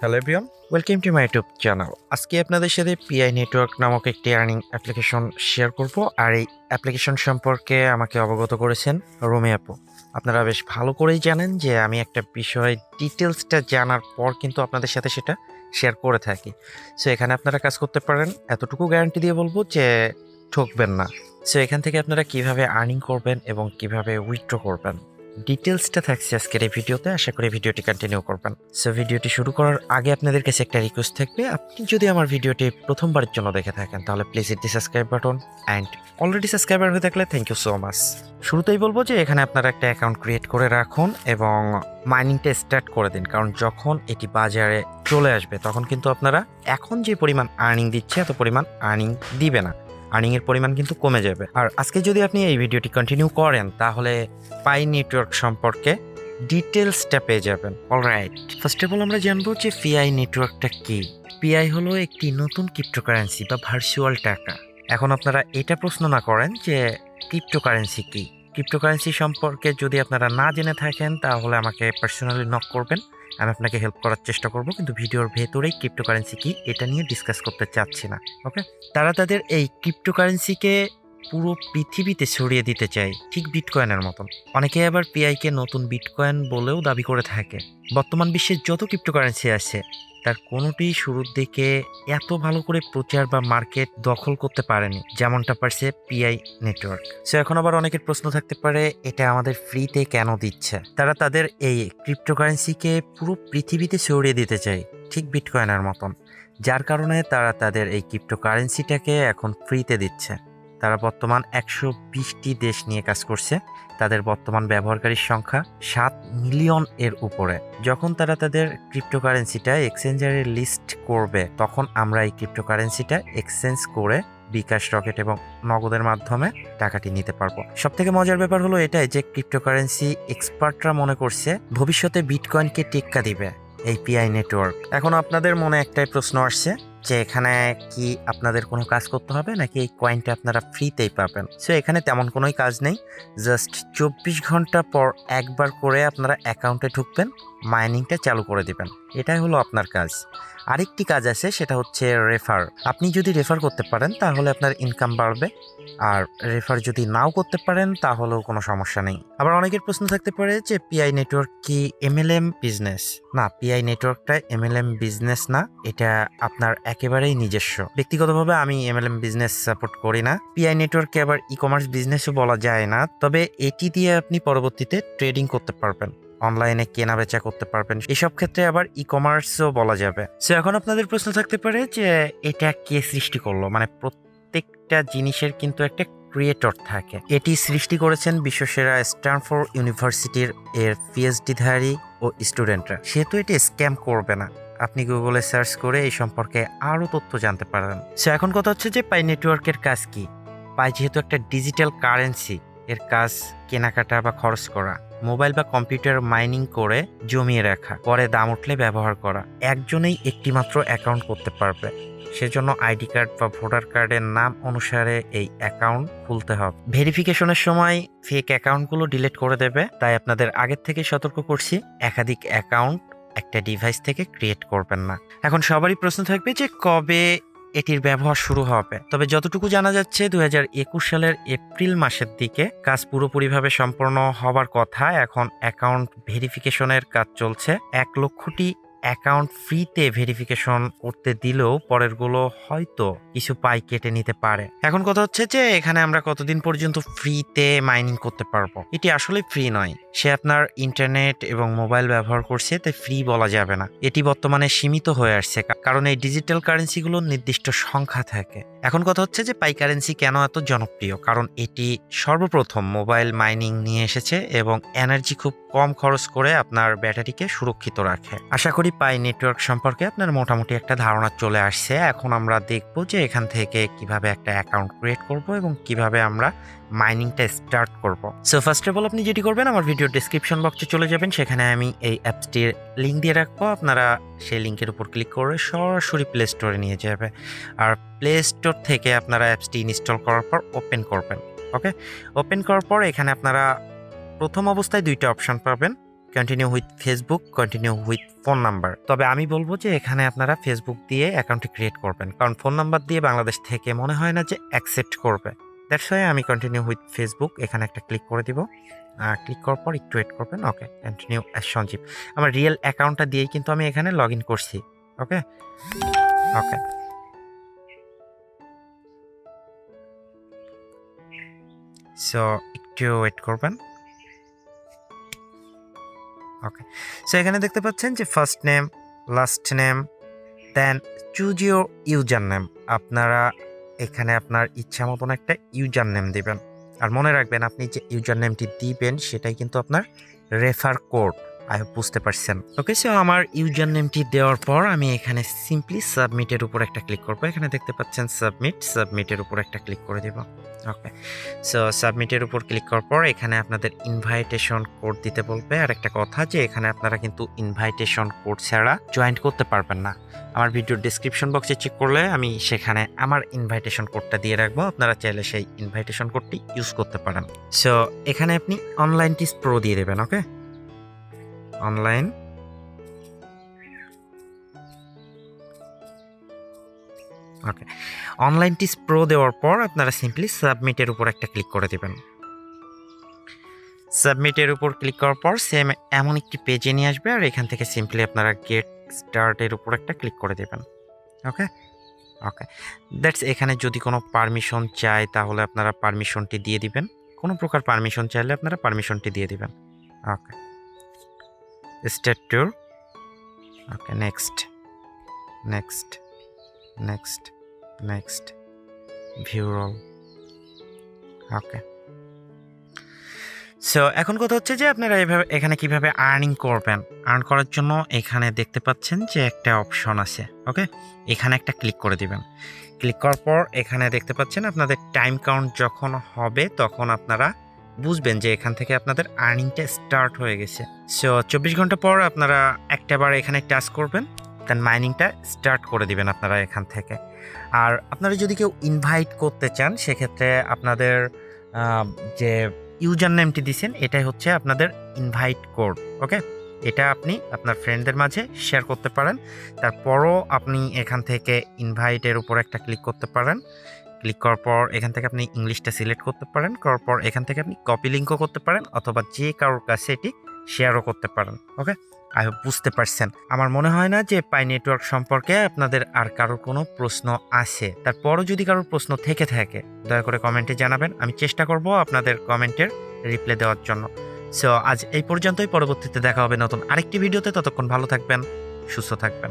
Hello everyone, welcome to my YouTube channel. আজকে আপনাদের সাথে পিআই নেটওয়ার্ক নামক একটি আর্নিং অ্যাপ্লিকেশন শেয়ার করব। আর এই অ্যাপ্লিকেশন সম্পর্কে আমাকে অবগত করেছেন রুমি আপু। আপনারা বেশ ভালো করেই জানেন যে আমি একটা বিষয় ডিটেলসটা জানার পর কিন্তু আপনাদের সাথে সেটা শেয়ার করে থাকি। সো এখানে আপনারা কাজ করতে পারেন, এতটুকু গ্যারান্টি দিয়ে বলবো যে ঠকবেন না। সো এখান থেকে আপনারা কিভাবে আর্নিং করবেন এবং কিভাবে উইথড্র করবেন ডিটেলসটা থাকছে আজকের এই ভিডিওতে। আশা করি ভিডিওটি কন্টিনিউ করবেন। সো ভিডিওটি শুরু করার আগে আপনাদের কাছে একটা রিকোয়েস্ট থাকবে, আপনি যদি আমার ভিডিওটি প্রথমবারের জন্য দেখে থাকেন তাহলে please hit the subscribe button, and already subscriber হয়ে থাকলে থ্যাংক ইউ সো মাচ। শুরুতেই বলবো যে এখানে আপনারা একটা অ্যাকাউন্ট ক্রিয়েট করে রাখুন এবং মাইনিংটা স্টার্ট করে দিন, কারণ যখন এটি বাজারে চলে আসবে তখন কিন্তু আপনারা এখন যে পরিমাণ আর্নিং দিচ্ছে এত পরিমাণ আর্নিং দিবে না, আর্নিংয়ের পরিমাণ কিন্তু কমে যাবে। আর আজকে যদি আপনি এই ভিডিওটি কন্টিনিউ করেন তাহলে পাই নেটওয়ার্ক সম্পর্কে ডিটেলসটা পেয়ে যাবেন। অলরাইট, ফার্স্ট অফ অল আমরা জানবো যে পিআই নেটওয়ার্কটা কি। পিআই হলো একটি নতুন ক্রিপ্টোকারেন্সি বা ভার্চুয়াল টাকা। এখন আপনারা এটা প্রশ্ন না করেন যে ক্রিপ্টোকারেন্সি কি। ক্রিপ্টোকারেন্সি সম্পর্কে যদি আপনারা না জেনে থাকেন তাহলে আমাকে পার্সোনালি নক করবেন, আমি আপনাকে হেল্প করার চেষ্টা করব, কিন্তু ভিডিওর ভেতরেই ক্রিপ্টোকারেন্সি কি এটা নিয়ে ডিসকাস করতে চাচ্ছি না। ওকে, তারা তাদের এই ক্রিপ্টোকারেন্সিকে পুরো পৃথিবীতে ছড়িয়ে দিতে চায়, ঠিক বিটকয়েনের মতন। অনেকে আবার পিআইকে নতুন বিটকয়েন বলেও দাবি করে থাকে। বর্তমান বিশ্বে যত ক্রিপ্টোকারেন্সি আছে তার কোনোটি শুরুর দিকে এত ভালো করে প্রচার বা মার্কেট দখল করতে পারেনি যেমনটা পারছে পিআই নেটওয়ার্ক। সো এখন আবার অনেকের প্রশ্ন থাকতে পারে এটা আমাদের ফ্রিতে কেন দিচ্ছে। তারা তাদের এই ক্রিপ্টোকারেন্সিকে পুরো পৃথিবীতে ছড়িয়ে দিতে চায়, ঠিক বিটকয়েনের মতন, যার কারণে তারা তাদের এই ক্রিপ্টোকারেন্সিটাকে এখন ফ্রিতে দিচ্ছে। তারা বর্তমান 120টি দেশ নিয়ে কাজ করছে। তাদের বর্তমান ব্যবহারকারীর সংখ্যা 7 মিলিয়ন এর উপরে। যখন তারা তাদের ক্রিপ্টোকারেন্সিটা এক্সচেঞ্জারে লিস্ট করবে তখন আমরা এই ক্রিপ্টোকারেন্সিটা এক্সচেঞ্জ করে বিকাশ, রকেট এবং নগদের মাধ্যমে টাকাটি নিতে পারবো। সব থেকে মজার ব্যাপার হলো এটাই যে ক্রিপ্টোকারেন্সি এক্সপার্টরা মনে করছে ভবিষ্যতে বিটকয়েনকে টেক্কা দিবে এই পিআই নেটওয়ার্ক। এখন আপনাদের মনে একটাই প্রশ্ন আসছে যে এখানে কি আপনাদের কোনো কাজ করতে হবে নাকি এই কয়েনটা আপনারা ফ্রিতেই পাবেন। সো এখানে তেমন কোনোই কাজ নেই, জাস্ট 24 ঘন্টা পর একবার করে আপনারা অ্যাকাউন্টে ঢুকবেন, মাইনিংটা চালু করে দিবেন, এটাই হলো আপনার কাজ। আরেকটি কাজ আছে, সেটা হচ্ছে রেফার। আপনি যদি রেফার করতে পারেন তাহলে আপনার ইনকাম বাড়বে, আর রেফার যদি নাও করতে পারেন তাহলেও কোনো সমস্যা নেই। আবার অনেকের প্রশ্ন থাকতে পারে যে পিআই নেটওয়ার্ক কি এমএলএম বিজনেস? না, পিআই নেটওয়ার্কটা এমএলএম বিজনেস না, এটা আপনার একেবারেই নিজস্ব। ব্যক্তিগতভাবে আমি এমএলএম বিজনেস সাপোর্ট করি না। পিআই নেটওয়ার্ককে আবার ই কমার্স বিজনেসও বলা যায় না, তবে এটি দিয়ে আপনি পরবর্তীতে ট্রেডিং করতে পারবেন, অনলাইনে কেনা বেচা করতে পারবেন, এসব ক্ষেত্রে আবার ই কমার্সও বলা যাবে। সো এখন আপনাদের প্রশ্ন থাকতে পারে যে এটা কে সৃষ্টি করলো। মানে প্রত্যেকটা জিনিসের কিন্তু একটা ক্রিয়েটর থাকে। এটি সৃষ্টি করেছেন বিশ্বসেরা স্ট্যানফোর্ড ইউনিভার্সিটির এর পিএইচডিধারী ও স্টুডেন্টরা। সেহেতু এটি স্ক্যাম করবে না। আপনি গুগলে সার্চ করে এই সম্পর্কে আরও তথ্য জানতে পারেন। সো এখন কথা হচ্ছে যে পাই নেটওয়ার্কের কাজ কি। পাই যেহেতু একটা ডিজিটাল কারেন্সি, এর কাজ কেনাকাটা বা খরচ করা, মোবাইল বা কম্পিউটার মাইনিং করে জমিয়ে রাখা, পরে দাম উঠলে ব্যবহার করা। একজনেই একটি মাত্র অ্যাকাউন্ট করতে পারবে, সেজন্য আইডি কার্ড বা ভোটার কার্ডের নাম অনুসারে এই অ্যাকাউন্ট খুলতে হবে। ভেরিফিকেশনের সময় ফেক অ্যাকাউন্টগুলো ডিলিট করে দেবে, তাই আপনাদের আগের থেকে সতর্ক করছি একাধিক অ্যাকাউন্ট একটা ডিভাইস থেকে ক্রিয়েট করবেন না। এখন সবারই প্রশ্ন থাকবে যে কবে এটির ব্যবহার শুরু হবে। তবে যতটুকু জানা যাচ্ছে 2021 সালের এপ্রিল মাসের দিকে কাজ পুরোপুরিভাবে সম্পন্ন হবার কথা। এখন অ্যাকাউন্ট ভেরিফিকেশনের কাজ চলছে। 1 লক্ষটি অ্যাকাউন্ট ফ্রিতে ভেরিফিকেশন করতে দিলেও পরেরগুলো হয়তো কিছু পাই কেটে নিতে পারে। এখন কথা হচ্ছে যে এখানে আমরা কতদিন পর্যন্ত ফ্রিতে মাইনিং করতে পারবো। এটি আসলে ফ্রি নয়, সে আপনার ইন্টারনেট এবং মোবাইল ব্যবহার করছে, তাই ফ্রি বলা যাবে না। এটি বর্তমানে সীমিত হয়ে আসছে, কারণ এই ডিজিটাল কারেন্সিগুলোর নির্দিষ্ট সংখ্যা থাকে। এখন কথা হচ্ছে যে পাই কারেন্সি কেন এত জনপ্রিয়, কারণ এটি সর্বপ্রথম মোবাইল মাইনিং নিয়ে এসেছে এবং এনার্জি খুব কম খরচ করে আপনার ব্যাটারিকে সুরক্ষিত রাখে। আশা করি পাই নেটওয়ার্ক সম্পর্কে আপনার মোটামুটি একটা ধারণা চলে আসছে। এখন আমরা দেখব যে এখান থেকে কিভাবে একটা অ্যাকাউন্ট ক্রিয়েট করব এবং কিভাবে আমরা মাইনিংটা স্টার্ট করব। সো ফার্স্ট অফ অল আপনি যেটি করবেন, আমার ভিডিও ডেসক্রিপশন বক্সে চলে যাবেন, সেখানে আমি এই অ্যাপসটির লিঙ্ক দিয়ে রাখবো। আপনারা সেই লিঙ্কের উপর ক্লিক করে সরাসরি প্লে স্টোরে নিয়ে যাবে, আর প্লে স্টোর থেকে আপনারা অ্যাপসটি ইনস্টল করার পর ওপেন করবেন। ওকে, ওপেন করার পর এখানে আপনারা প্রথম অবস্থায় 2টা অপশন পাবেন, continue with Facebook, continue with phone number. তবে আমি বলবো যে এখানে আপনারা ফেসবুক দিয়ে অ্যাকাউন্টটি ক্রিয়েট করবেন, কারণ ফোন নাম্বার দিয়ে বাংলাদেশ থেকে মনে হয় না যে অ্যাকসেপ্ট করবে। দ্যাটস ওয়াই আমি কন্টিনিউ উইথ ফেসবুক এখানে একটা ক্লিক করে দিব। ক্লিক করার পর একটু ওয়েট করবেন। ওকে, কন্টিনিউ অ্যাজ সঞ্জীব। আমার রিয়েল অ্যাকাউন্টটা দিয়েই কিন্তু আমি এখানে লগ ইন করছি। ওকে ওকে সো একটু ওয়েট করবেন। ওকে, সো এখানে দেখতে পাচ্ছেন যে first name, last name, then choose your user name. আপনারা এখানে আপনার ইচ্ছা মতন একটা ইউজার নেম দেবেন। আর মনে রাখবেন আপনি যে ইউজার নেমটি দিবেন সেটাই কিন্তু আপনার রেফার কোড। আই হোপ বুঝতে পারছেন। ওকে, সো আমার ইউজার নেমটি দেওয়ার পর আমি এখানে সিম্পলি সাবমিটের উপর একটা ক্লিক করবো। এখানে দেখতে পাচ্ছেন সাবমিটের উপর একটা ক্লিক করে দেব। ওকে, সো সাবমিটের উপর ক্লিক করার পর এখানে আপনাদের ইনভাইটেশন কোড দিতে বলবে। আর একটা কথা যে এখানে আপনারা কিন্তু ইনভাইটেশন কোড ছাড়া জয়েন করতে পারবেন না। আমার ভিডিওর ডিসক্রিপশন বক্সে চেক করলে আমি সেখানে আমার ইনভাইটেশন কোডটা দিয়ে রাখবো, আপনারা চাইলে সেই ইনভাইটেশন কোডটি ইউজ করতে পারেন। সো এখানে আপনি onlineteachpro দিয়ে দেবেন। ওকে, অনলাইন ওকে onlineteachpro দেওয়ার পর আপনারা সিম্পলি সাবমিটের উপর একটা ক্লিক করে দেবেন। সাবমিটের উপর ক্লিক করার পর সেম এমন একটি পেজে নিয়ে আসবে। আর এখান থেকে সিম্পলি আপনারা গেট স্টার্টের উপর একটা ক্লিক করে দেবেন। ওকে ওকে দ্যাটস। এখানে যদি কোনো পারমিশন চায় তাহলে আপনারা পারমিশনটি দিয়ে দিবেন। কোনো প্রকার পারমিশন চাইলে আপনারা পারমিশনটি দিয়ে দিবেন। Okay, state tour. Okay, next next next next view roll. Okay, so এখন কথা হচ্ছে যে আপনারা এভাবে এখানে কিভাবে আর্নিং করবেন। আর্ন করার জন্য এখানে দেখতে পাচ্ছেন যে একটা অপশন আছে। ওকে, এখানে একটা ক্লিক করে দিবেন। ক্লিক করার পর এখানে দেখতে পাচ্ছেন আপনাদের টাইম কাউন্ট যখন হবে তখন আপনারা বুঝবেন যে এখান থেকে আপনাদের আর্নিংটা স্টার্ট হয়ে গেছে। সো 24 ঘন্টা পর আপনারা একটাবার এখানে টাচ করবেন, দেন মাইনিংটা স্টার্ট করে দিবেন আপনারা এখান থেকে। আর আপনারা যদি কেউ ইনভাইট করতে চান সেক্ষেত্রে আপনাদের যে ইউজার নেমটি দিয়েছেন এটাই হচ্ছে আপনাদের ইনভাইট কোড। ওকে, এটা আপনি আপনার ফ্রেন্ডদের মাঝে শেয়ার করতে পারেন। তারপরও আপনি এখান থেকে ইনভাইটের উপর একটা ক্লিক করতে পারেন। ক্লিক করার পর এখান থেকে আপনি ইংলিশটা সিলেক্ট করতে পারেন। করার পর এখান থেকে আপনি কপি লিঙ্কও করতে পারেন অথবা যে কারোর কাছে এটি শেয়ারও করতে পারেন। ওকে, আই হোপ বুঝতে পারছেন। আমার মনে হয় না যে পাই নেটওয়ার্ক সম্পর্কে আপনাদের আর কারোর কোনো প্রশ্ন আছে। তারপরও যদি কারোর প্রশ্ন থেকে থাকে দয়া করে কমেন্টে জানাবেন। আমি চেষ্টা করব আপনাদের কমেন্টের রিপ্লাই দেওয়ার জন্য। সো আজ এই পর্যন্তই। পরবর্তীতে দেখা হবে নতুন আরেকটি ভিডিওতে। ততক্ষণ ভালো থাকবেন, সুস্থ থাকবেন।